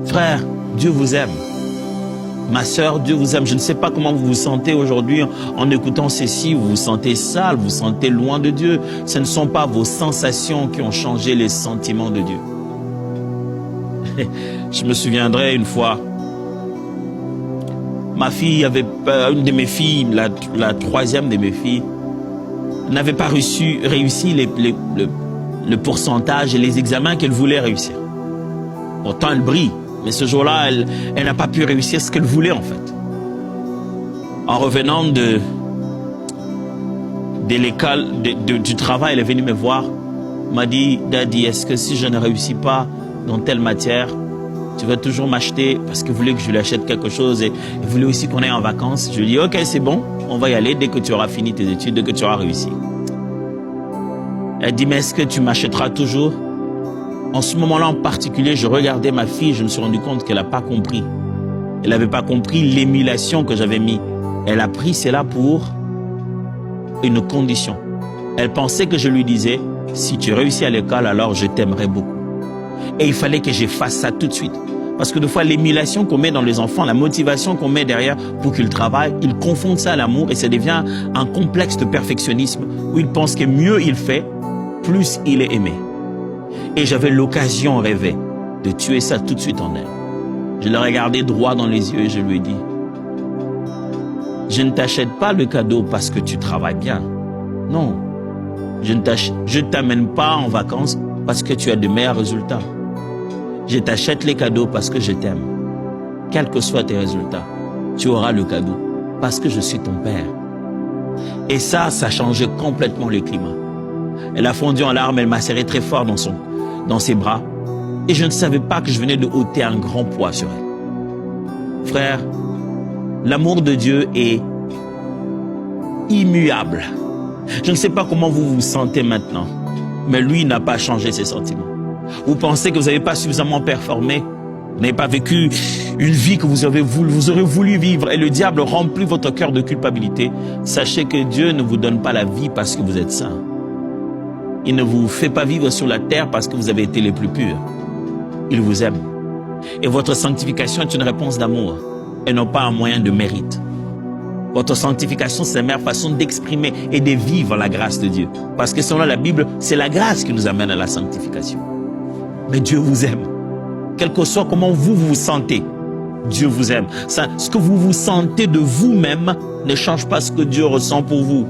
Frère, Dieu vous aime. Ma sœur, Dieu vous aime. Je ne sais pas comment vous vous sentez aujourd'hui en écoutant ceci. Vous vous sentez sale, vous vous sentez loin de Dieu. Ce ne sont pas vos sensations qui ont changé les sentiments de Dieu. Je me souviendrai une fois, ma fille avait, une de mes filles, la troisième de mes filles, n'avait pas réussi le pourcentage et les examens qu'elle voulait réussir. Pourtant, elle brille. Mais ce jour-là, elle n'a pas pu réussir ce qu'elle voulait en fait. En revenant de l'école, du travail, elle est venue me voir, m'a dit, Daddy, est-ce que si je ne réussis pas dans telle matière, tu vas toujours m'acheter, parce que vous voulez que je lui achète quelque chose et vous voulez aussi qu'on aille en vacances. Je lui dis, ok, c'est bon, on va y aller dès que tu auras fini tes études, dès que tu auras réussi. Elle dit, mais est-ce que tu m'achèteras toujours? En ce moment-là en particulier, je regardais ma fille, je me suis rendu compte qu'elle n'a pas compris. Elle n'avait pas compris l'émulation que j'avais mis. Elle a pris cela pour une condition. Elle pensait que je lui disais, si tu réussis à l'école, alors je t'aimerai beaucoup. Et il fallait que je fasse ça tout de suite. Parce que des fois, l'émulation qu'on met dans les enfants, la motivation qu'on met derrière pour qu'ils travaillent, ils confondent ça à l'amour et ça devient un complexe de perfectionnisme où ils pensent que mieux il fait, plus il est aimé. Et j'avais l'occasion rêvée de tuer ça tout de suite en elle. Je l'ai regardé droit dans les yeux et je lui ai dit, je ne t'achète pas le cadeau parce que tu travailles bien. Non, je ne t'amène pas en vacances parce que tu as de meilleurs résultats. Je t'achète les cadeaux parce que je t'aime. Quels que soient tes résultats, tu auras le cadeau parce que je suis ton père. Et ça a changé complètement le climat. Elle a fondu en larmes, elle m'a serré très fort dans ses bras. Et je ne savais pas que je venais de ôter un grand poids sur elle. Frère, l'amour de Dieu est immuable. Je ne sais pas comment vous vous sentez maintenant, mais lui n'a pas changé ses sentiments. Vous pensez que vous n'avez pas suffisamment performé, vous n'avez pas vécu une vie que vous aurez voulu vivre et le diable remplit votre cœur de culpabilité. Sachez que Dieu ne vous donne pas la vie parce que vous êtes saint. Il ne vous fait pas vivre sur la terre parce que vous avez été les plus purs. Il vous aime. Et votre sanctification est une réponse d'amour et non pas un moyen de mérite. Votre sanctification, c'est la meilleure façon d'exprimer et de vivre la grâce de Dieu. Parce que selon la Bible, c'est la grâce qui nous amène à la sanctification. Mais Dieu vous aime. Quel que soit comment vous vous sentez, Dieu vous aime. Ce que vous vous sentez de vous-même ne change pas ce que Dieu ressent pour vous.